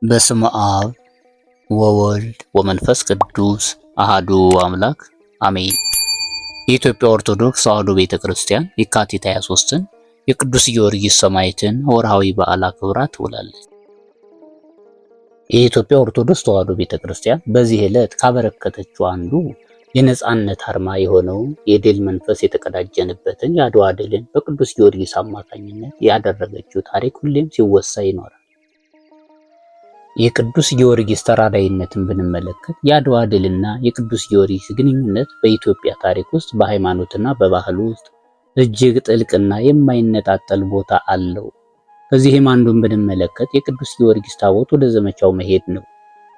በስመ አብ ወወልድ ወመንፈስ ቅዱስ አሃዱ አምላክ አሜን። የኢትዮጵያ ኦርቶዶክስ ተዋሕዶ ቤተክርስቲያን የካቲት 23ን የቅዱስ ጊዮርጊስ ሰማዕትን ወርሃዊ በዓል አክብራ ትውላለች። የኢትዮጵያ ኦርቶዶክስ ተዋሕዶ ቤተክርስቲያን በዚህ ዕለት ካበረከተችው አንዱ የነጻነት አርማ የሆነው የድል መንፈስ የተቀዳጀንበትን የአድዋ ድልን በቅዱስ ጊዮርጊስ አማካኝነት ያደረገችው ታሪክ ሁሌም ሲወሳ ይኖራል። የቅዱስ ጊዮርጊስ ተራዳይነትን ብንመለከት የአድዋ ድልና የቅዱስ ጊዮርጊስ ግንኙነት በኢትዮጵያ ታሪክ ውስጥ በሃይማኖትና በባህል ውስጥ እጅግ ጥልቅና የማይነጣጠል ቦታ አለው። ከዚህም አንዱን ብንመለከት የቅዱስ ጊዮርጊስ ታቦት ወደ ዘመቻው መሄድ ነው።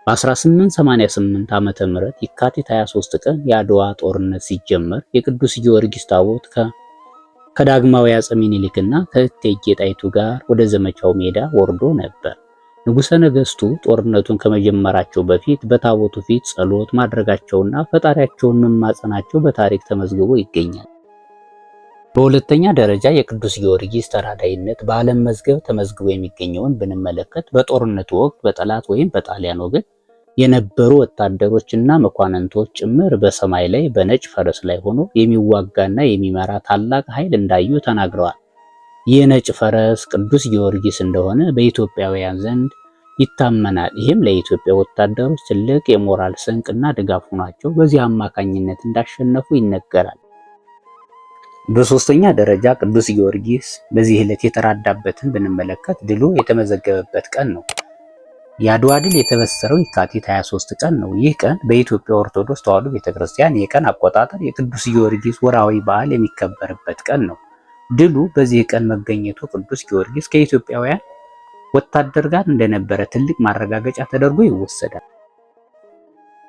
በ1888 ዓመተ ምህረት የካቲት 23 ቀን የአድዋ ጦርነት ሲጀመር የቅዱስ ጊዮርጊስ ታቦት ከዳግማዊ አፄ ምኒልክና ከእቴጌ ጣይቱ ጋር ወደ ዘመቻው ሜዳ ወርዶ ነበር። ንጉሠ ነገሥቱ ጦርነቱን ከመጀመራቸው በፊት በታቦቱ ፊት ጸሎት ማድረጋቸውና ፈጣሪያቸውን መማጸናቸው በታሪክ ተመዝግቦ ይገኛል። በሁለተኛ ደረጃ የቅዱስ ጊዮርጊስ ተራዳይነት በዓለም መዝገብ ተመዝግቦ የሚገኘውን ብንመለከት በጦርነቱ ወቅት በጠላት ወይም በጣሊያን ወገን የነበሩ ወታደሮችና መኳንንቶች ጭምር በሰማይ ላይ በነጭ ፈረስ ላይ ሆኖ የሚዋጋና የሚመራ ታላቅ ኃይል እንዳዩ ተናግረዋል። ይህ ነጭ ፈረስ ቅዱስ ጊዮርጊስ እንደሆነ በኢትዮጵያውያን ዘንድ ይታመናል። ይህም ለኢትዮጵያ ወታደሮች ትልቅ የሞራል ስንቅና ድጋፍ ሆኗቸው በዚህ አማካኝነት እንዳሸነፉ ይነገራል። በሶስተኛ ደረጃ ቅዱስ ጊዮርጊስ በዚህ ዕለት የተራዳበትን ብንመለከት ድሉ የተመዘገበበት ቀን ነው። የአድዋ ድል የተበሰረው የካቲት 23 ቀን ነው። ይህ ቀን በኢትዮጵያ ኦርቶዶክስ ተዋሕዶ ቤተክርስቲያን የቀን አቆጣጠር የቅዱስ ጊዮርጊስ ወርሃዊ በዓል የሚከበርበት ቀን ነው። ድሉ በዚህ ቀን መገኘቱ ቅዱስ ጊዮርጊስ ከኢትዮጵያውያን ወታደር ጋር እንደነበረ ትልቅ ማረጋገጫ ተደርጎ ይወሰዳል።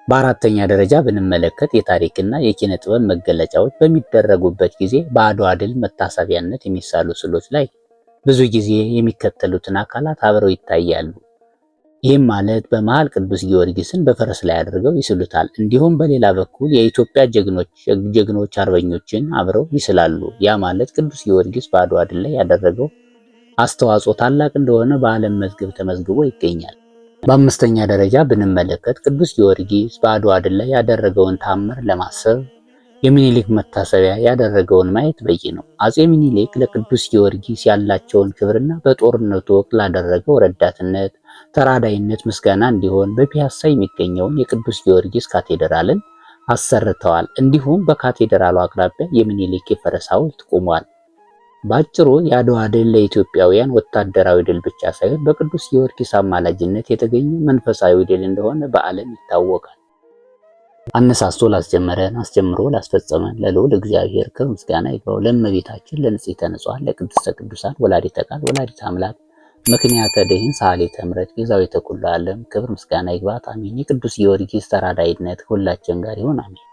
በአራተኛ ደረጃ ብንመለከት የታሪክና የኪነ ጥበብ መገለጫዎች በሚደረጉበት ጊዜ በአድዋ ድል መታሰቢያነት የሚሳሉ ስዕሎች ላይ ብዙ ጊዜ የሚከተሉትን አካላት አብረው ይታያሉ። ይህም ማለት በመሃል ቅዱስ ጊዮርጊስን በፈረስ ላይ አድርገው ይስሉታል። እንዲሁም በሌላ በኩል የኢትዮጵያ ጀግኖች አርበኞችን አብረው ይስላሉ። ያ ማለት ቅዱስ ጊዮርጊስ በአድዋ ድል ላይ ያደረገው አስተዋጽኦ ታላቅ እንደሆነ በዓለም መዝገብ ተመዝግቦ ይገኛል። በአምስተኛ ደረጃ ብንመለከት ቅዱስ ጊዮርጊስ በአድዋ ድል ላይ ያደረገውን ታምር ለማሰብ የሚኒሊክ መታሰቢያ ያደረገውን ማየት በቂ ነው። አፄ ሚኒሊክ ለቅዱስ ጊዮርጊስ ያላቸውን ክብርና በጦርነቱ ወቅት ላደረገው ረዳትነት ተራዳይነት ምስጋና እንዲሆን በፒያሳ የሚገኘውን የቅዱስ ጊዮርጊስ ካቴድራልን አሰርተዋል። እንዲሁም በካቴድራሉ አቅራቢያ የሚኒሊክ የፈረስ ሐውልት ቆሟል። ባጭሩ የአድዋ ድል ለኢትዮጵያውያን ወታደራዊ ድል ብቻ ሳይሆን በቅዱስ ጊዮርጊስ አማላጅነት የተገኘ መንፈሳዊ ድል እንደሆነ በዓለም ይታወቃል። አነሳስቶ ላስጀመረን አስጀምሮ ላስፈጸመን ለልዑል እግዚአብሔር ክብር ምስጋና ይግባው። ለእመቤታችን ለንጽሕተ ንጹሐን ለቅድስተ ቅዱሳን ወላዲተ ቃል ወላዲተ አምላክ ምክንያተ ድኂን ሰዓሊተ ምሕረት ቤዛዊተ ኩሉ ዓለም ክብር ምስጋና ይግባት። አሜን። የቅዱስ ጊዮርጊስ ተራዳይነት ሁላችን ጋር ይሁን። አሜን።